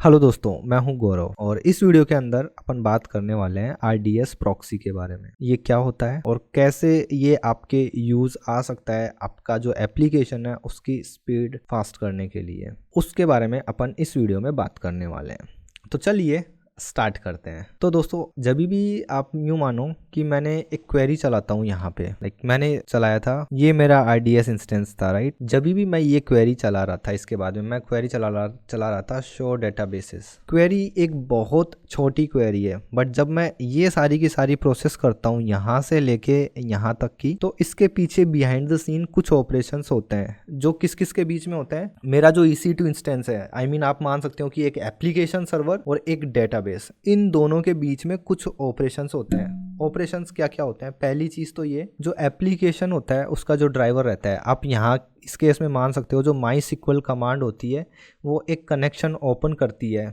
Hello दोस्तों, मैं हूं गौरव और इस वीडियो के अंदर अपन बात करने वाले हैं RDS प्रॉक्सी के बारे में। ये क्या होता है और कैसे ये आपके यूज़ आ सकता है आपका जो एप्लीकेशन है उसकी स्पीड फास्ट करने के लिए, उसके बारे में अपन इस वीडियो में बात करने वाले हैं। तो चलिए स्टार्ट करते हैं। तो दोस्तों, जब भी आप यूँ मानो कि मैंने एक क्वेरी चलाता हूँ यहाँ पे, मैंने चलाया था, ये मेरा RDS इंस्टेंस था, राइट। जब भी मैं ये क्वेरी चला रहा था, इसके बाद में मैं क्वेरी चला रहा था शो डेटाबेसेस। क्वेरी एक बहुत छोटी क्वेरी है, बट जब मैं ये सारी की सारी प्रोसेस करता हूँ यहाँ से लेके यहाँ तक की, तो इसके पीछे बिहाइंड द सीन कुछ ऑपरेशंस होते हैं जो किस किस के बीच में होते हैं। मेरा जो EC2 इंस्टेंस है, आप मान सकते हो कि एक एप्लीकेशन सर्वर और एक डेटाबेस, इन दोनों के बीच में कुछ ऑपरेशंस होते हैं। ऑपरेशंस क्या क्या होते हैं? पहली चीज तो ये, जो एप्लीकेशन होता है उसका जो ड्राइवर रहता है, आप यहाँ इस केस में मान सकते हो जो MySQL कमांड होती है वो एक कनेक्शन ओपन करती है,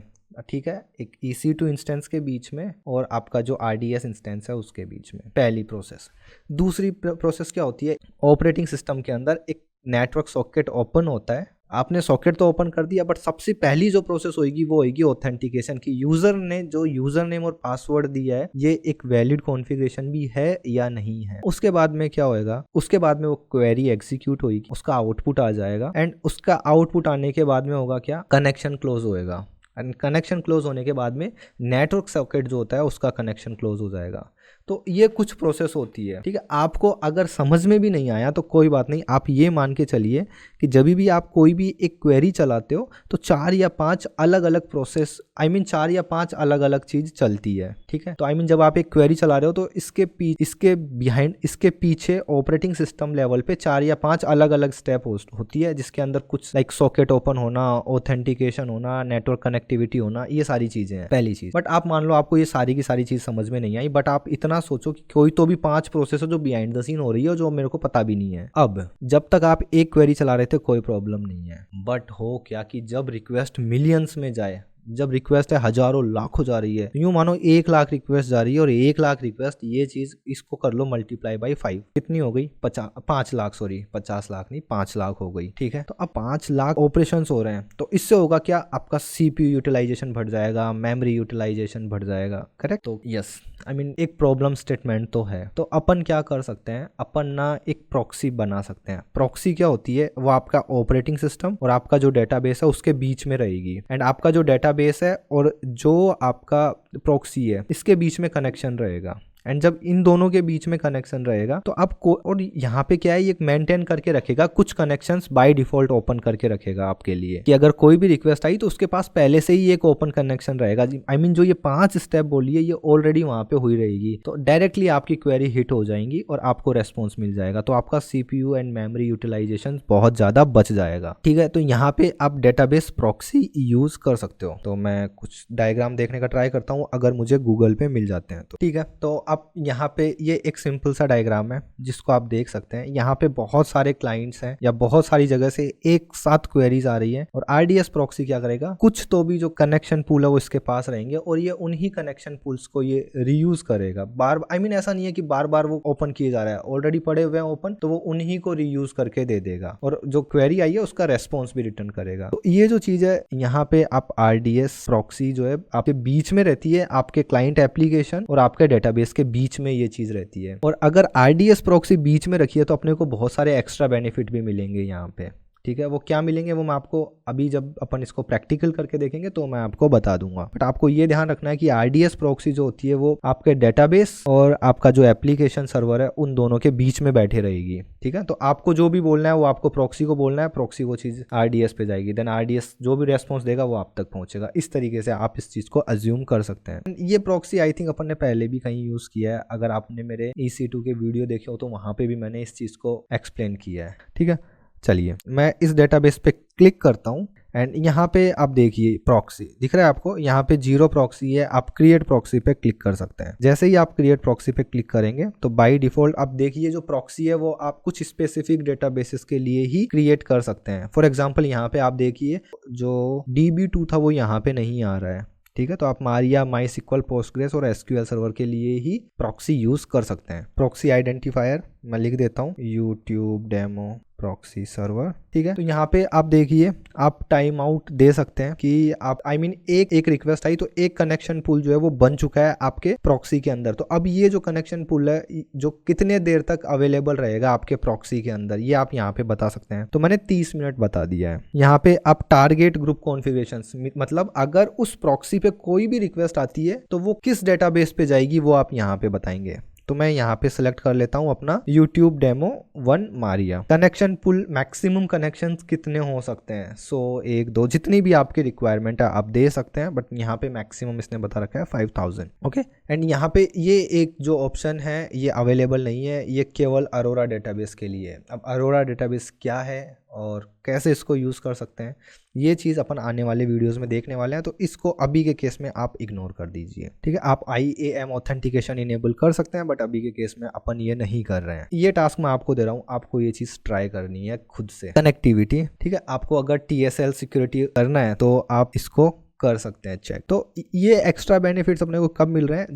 ठीक है, एक EC2 इंस्टेंस के बीच में और आपका जो RDS इंस्टेंस है उसके बीच में। पहली प्रोसेस। दूसरी प्रोसेस क्या होती है? ऑपरेटिंग सिस्टम के अंदर एक नेटवर्क सॉकेट ओपन होता है। आपने सॉकेट तो ओपन कर दिया, बट सबसे पहली जो प्रोसेस होगी वो होगी ऑथेंटिकेशन की। यूजर ने जो यूजर नेम और पासवर्ड दिया है ये एक वैलिड कॉन्फ़िगरेशन भी है या नहीं है। उसके बाद में क्या होएगा? उसके बाद में वो क्वेरी एग्जीक्यूट होगी, उसका आउटपुट आ जाएगा एंड उसका आउटपुट आने के बाद में होगा क्या? कनेक्शन क्लोज होएगा। एंड कनेक्शन क्लोज होने के बाद में नेटवर्क सॉकेट जो होता है उसका कनेक्शन क्लोज हो जाएगा। तो ये कुछ प्रोसेस होती है, ठीक है। आपको अगर समझ में भी नहीं आया तो कोई बात नहीं, आप ये मान के चलिए कि जब भी आप कोई भी एक क्वेरी चलाते हो तो 4 या 5 अलग अलग प्रोसेस, 4 या 5 अलग अलग चीज चलती है, ठीक है। तो जब आप एक क्वेरी चला रहे हो तो इसके पीछे ऑपरेटिंग सिस्टम लेवल पे 4 या 5 अलग अलग स्टेप होती है, जिसके अंदर कुछ सॉकेट ओपन होना, ऑथेंटिकेशन होना, नेटवर्क कनेक्टिविटी होना, ये सारी चीजें हैं पहली चीज। बट आप मान लो आपको ये सारी की सारी चीज समझ में नहीं आई, बट आप इतना सोचो कि कोई तो भी 5 प्रोसेस है जो बिहाइंड द सीन हो रही है जो मेरे को पता भी नहीं है। अब जब तक आप एक क्वेरी चला रहे थे कोई प्रॉब्लम नहीं है, बट हो क्या कि जब रिक्वेस्ट मिलियंस में जाए, जब रिक्वेस्ट है हजारों लाखों जा रही है, यूं मानो 1 लाख रिक्वेस्ट जा रही है और 1 लाख रिक्वेस्ट, ये चीज इसको कर लो मल्टीप्लाई बाई 5, कितनी हो गई? 5 लाख, सॉरी 50 लाख नहीं, 5 लाख हो गई, ठीक है। तो अब 5 लाख ऑपरेशंस हो रहे हैं, तो इससे होगा क्या? आपका CPU यूटिलाइजेशन बढ़ जाएगा, मेमोरी यूटिलाइजेशन बढ़ जाएगा, करेक्ट। तो यस, एक प्रॉब्लम स्टेटमेंट तो है। तो अपन क्या कर सकते हैं? अपन ना एक प्रॉक्सी बना सकते हैं। प्रॉक्सी क्या होती है? वो आपका ऑपरेटिंग सिस्टम और आपका जो डेटाबेस है उसके बीच में रहेगी, एंड आपका जो डेटाबेस है और जो आपका प्रॉक्सी है इसके बीच में कनेक्शन रहेगा। एंड जब इन दोनों के बीच में कनेक्शन रहेगा तो आपको, और यहाँ पे क्या है, ये मेंटेन करके रखेगा, कुछ कनेक्शंस बाय डिफॉल्ट ओपन करके रखेगा आपके लिए, कि अगर कोई भी रिक्वेस्ट आई तो उसके पास पहले से ही एक ओपन कनेक्शन रहेगा। जो ये 5 स्टेप बोली है ये ऑलरेडी वहां पे हुई रहेगी, तो डायरेक्टली आपकी क्वेरी हिट हो जाएंगी और आपको रेस्पॉन्स मिल जाएगा। तो आपका CPU एंड मेमोरी यूटिलाइजेशन बहुत ज्यादा बच जाएगा, ठीक है। तो यहाँ पे आप डेटाबेस प्रॉक्सी यूज कर सकते हो। तो मैं कुछ डायग्राम देखने का ट्राई करता हूँ, अगर मुझे गूगल पे मिल जाते हैं तो, ठीक है। तो आप यहाँ पे ये एक सिंपल सा डायग्राम है जिसको आप देख सकते हैं। यहाँ पे बहुत सारे क्लाइंट्स हैं या बहुत सारी जगह से एक साथ क्वेरीज आ रही है, और RDS प्रॉक्सी क्या करेगा? कुछ तो भी जो कनेक्शन पूल है वो इसके पास रहेंगे और ये उन्हीं कनेक्शन पूल्स को ये रीयूज करेगा बार। ऐसा नहीं है कि बार बार वो ओपन किए जा रहा है, ऑलरेडी पड़े हुए हैं ओपन, तो वो उन्हीं को रीयूज करके दे देगा और जो क्वेरी आई है उसका रेस्पॉन्स भी रिटर्न करेगा। तो ये जो चीज है यहाँ पे, आप RDS प्रॉक्सी जो है आपके बीच में रहती है, आपके क्लाइंट एप्लीकेशन और आपके डेटाबेस के बीच में ये चीज रहती है। और अगर RDS प्रॉक्सी बीच में रखी है तो अपने को बहुत सारे एक्स्ट्रा बेनिफिट भी मिलेंगे यहाँ पे, ठीक है। वो क्या मिलेंगे वो मैं आपको अभी, जब अपन इसको प्रैक्टिकल करके देखेंगे तो मैं आपको बता दूंगा। बट आपको ये ध्यान रखना है कि RDS प्रॉक्सी जो होती है वो आपके डेटाबेस और आपका जो एप्लीकेशन सर्वर है उन दोनों के बीच में बैठे रहेगी, ठीक है। तो आपको जो भी बोलना है वो आपको प्रॉक्सी को बोलना है, प्रॉक्सी वो चीज RDS पे जाएगी, देन RDS जो भी रेस्पॉन्स देगा वो आप तक पहुंचेगा। इस तरीके से आप इस चीज को अज्यूम कर सकते हैं। ये प्रॉक्सी आई थिंक अपन ने पहले भी कहीं यूज किया है, अगर आपने मेरे EC2 के वीडियो देखे हो तो वहां पे भी मैंने इस चीज को एक्सप्लेन किया है, ठीक है। चलिए मैं इस डेटाबेस पे क्लिक करता हूँ एंड यहाँ पे आप देखिए प्रॉक्सी दिख रहा है आपको, यहाँ पे 0 प्रॉक्सी है। आप क्रिएट प्रॉक्सी पे क्लिक कर सकते हैं। जैसे ही आप क्रिएट प्रॉक्सी पे क्लिक करेंगे तो बाय डिफॉल्ट आप देखिए जो प्रॉक्सी है वो आप कुछ स्पेसिफिक डेटाबेसेस के लिए ही क्रिएट कर सकते हैं। फॉर एग्जांपल यहाँ पे आप देखिए जो DB2 था वो यहाँ पे नहीं आ रहा है, ठीक है। तो आप मारिया, MySQL, पोस्टग्रेस और SQL सर्वर के लिए ही प्रॉक्सी यूज कर सकते हैं। प्रॉक्सी आइडेंटिफायर मैं लिख देता हूँ YouTube डेमो प्रॉक्सी सर्वर, ठीक है। तो यहाँ पे आप देखिए, आप टाइम आउट दे सकते हैं कि आप एक रिक्वेस्ट आई तो एक कनेक्शन पूल जो है वो बन चुका है आपके प्रॉक्सी के अंदर। तो अब ये जो कनेक्शन पूल है जो कितने देर तक अवेलेबल रहेगा आपके प्रॉक्सी के अंदर, ये आप यहाँ पे बता सकते हैं। तो मैंने 30 मिनट बता दिया है। यहाँ पे आप टारगेट ग्रुप कॉन्फ़िगरेशंस, मतलब अगर उस प्रॉक्सी पे कोई भी रिक्वेस्ट आती है तो वो किस डेटाबेस पे जाएगी वो आप यहाँ पे बताएंगे। तो मैं यहाँ पे सिलेक्ट कर लेता हूँ अपना YouTube डेमो 1 मारिया। कनेक्शन पुल मैक्सिमम कनेक्शंस कितने हो सकते हैं? 100, 1, 2, जितनी भी आपकी रिक्वायरमेंट है आप दे सकते हैं, बट यहाँ पे मैक्सिमम इसने बता रखा है 5000। ओके, एंड यहाँ पे ये एक जो ऑप्शन है ये अवेलेबल नहीं है, ये केवल अरोरा डेटाबेस के लिए है। अब अरोरा डेटाबेस क्या है और कैसे इसको यूज़ कर सकते हैं, ये चीज़ अपन आने वाले वीडियोस में देखने वाले हैं, तो इसको अभी के केस में आप इग्नोर कर दीजिए, ठीक है। आप IAM ऑथेंटिकेशन इनेबल कर सकते हैं, बट अभी के केस में अपन ये नहीं कर रहे हैं। ये टास्क मैं आपको दे रहा हूँ, आपको ये चीज़ ट्राई करनी है खुद से। कनेक्टिविटी, ठीक है, आपको अगर TSL सिक्योरिटी करना है तो आप इसको कर सकते हैं चेक। तो ये एक्स्ट्रा बेनिफिट्स अपने को कब मिल रहे हैं?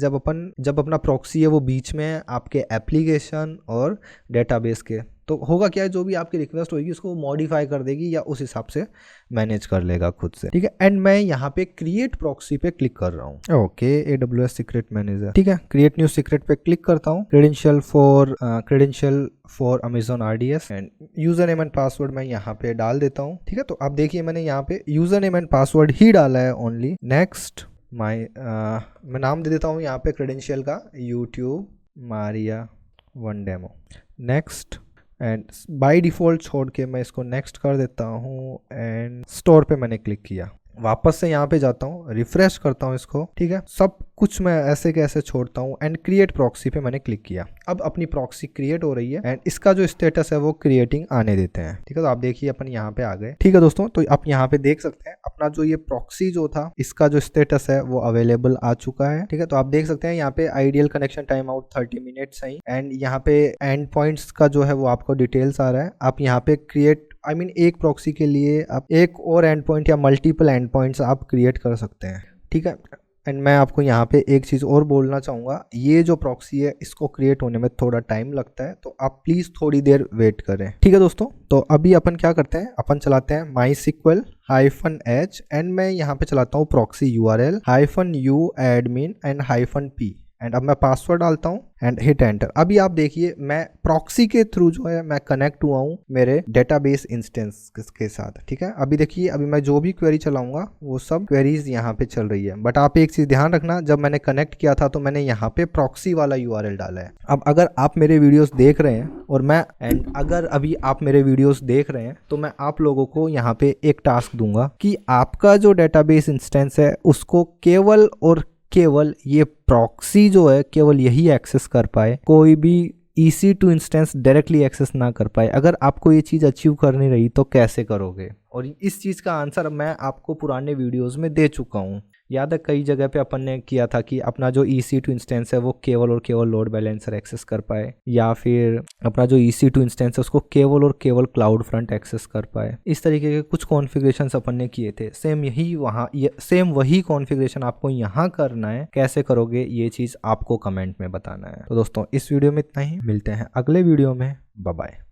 जब अपना प्रॉक्सी है वो बीच में है आपके एप्लीकेशन और डेटाबेस के। तो होगा क्या है, जो भी आपकी रिक्वेस्ट होगी उसको मॉडिफाई कर देगी या उस हिसाब से मैनेज कर लेगा खुद से, ठीक है। एंड मैं यहाँ पे क्रिएट प्रॉक्सी पे क्लिक कर रहा हूँ। ओके, AWS सीक्रेट मैनेजर, ठीक है। क्रिएट न्यू सीक्रेट पे क्लिक करता हूँ। Credential for Amazon RDS and user name and password मैं यहाँ पे डाल देता हूँ, ठीक है। तो आप देखिए मैंने यहाँ पे यूजर नेम एंड पासवर्ड ही डाला है ओनली। नेक्स्ट मैं नाम दे देता हूँ यहाँ पे क्रेडेंशियल का YouTube Maria 1 demo. Next and by default छोड़ के मैं इसको नेक्स्ट कर देता हूँ एंड स्टोर पे मैंने क्लिक किया। वापस से यहाँ पे जाता हूँ, रिफ्रेश करता हूँ इसको, ठीक है। सब कुछ मैं ऐसे के ऐसे छोड़ता हूँ एंड क्रिएट प्रॉक्सी पे मैंने क्लिक किया। अब अपनी प्रॉक्सी क्रिएट हो रही है एंड इसका जो स्टेटस है वो क्रिएटिंग आने देते हैं, ठीक है। तो आप देखिए अपन यहाँ पे आ गए, ठीक है दोस्तों। तो आप यहाँ पे देख सकते हैं अपना जो ये प्रॉक्सी जो था इसका जो स्टेटस है वो अवेलेबल आ चुका है, ठीक है। तो आप देख सकते हैं यहाँ पे ideal connection time out 30 minutes है एंड यहाँ पे एंड पॉइंट्स का जो है वो आपको डिटेल्स आ रहा है। आप यहाँ पे क्रिएट एक प्रॉक्सी के लिए आप एक और एंड पॉइंट या मल्टीपल एंड पॉइंट्स आप क्रिएट कर सकते हैं, ठीक है। एंड मैं आपको यहाँ पे एक चीज़ और बोलना चाहूँगा, ये जो प्रॉक्सी है इसको क्रिएट होने में थोड़ा टाइम लगता है, तो आप प्लीज़ थोड़ी देर वेट करें, ठीक है दोस्तों। तो अभी अपन क्या करते हैं, अपन चलाते हैं MySQL-H एंड मैं यहाँ पे चलाता हूँ proxy URL -u admin and -p and अब मैं पासवर्ड डालता हूँ एंड हिट एंटर। अभी आप देखिए मैं प्रॉक्सी के थ्रू जो है मैं कनेक्ट हुआ हूँ मेरे डेटाबेस इंस्टेंस के साथ, ठीक है। अभी देखिए अभी मैं जो भी क्वेरी चलाऊंगा वो सब क्वेरीज यहाँ पे चल रही है, बट आप एक चीज़ ध्यान रखना, जब मैंने कनेक्ट किया था तो मैंने यहाँ पे प्रॉक्सी वाला URL डाला है। अब अगर आप मेरे वीडियोस देख रहे हैं और अगर अभी आप मेरे वीडियोस देख रहे हैं तो मैं आप लोगों को यहाँ पे एक टास्क दूंगा कि आपका जो डेटाबेस इंस्टेंस है उसको केवल और केवल ये प्रॉक्सी जो है केवल यही एक्सेस कर पाए, कोई भी EC2 इंस्टेंस डायरेक्टली एक्सेस ना कर पाए। अगर आपको ये चीज़ अचीव करनी रही तो कैसे करोगे? और इस चीज़ का आंसर मैं आपको पुराने वीडियोस में दे चुका हूँ। याद है कई जगह पे अपन ने किया था कि अपना जो EC2 इंस्टेंस है वो केवल और केवल लोड बैलेंसर एक्सेस कर पाए, या फिर अपना जो EC2 इंस्टेंस है उसको केवल और केवल क्लाउड फ्रंट एक्सेस कर पाए। इस तरीके के कुछ कॉन्फ़िगरेशंस अपन ने किए थे। सेम वही कॉन्फ़िगरेशन आपको यहाँ करना है। कैसे करोगे ये चीज़ आपको कमेंट में बताना है। तो दोस्तों इस वीडियो में इतना ही, मिलते हैं अगले वीडियो में। Bye bye.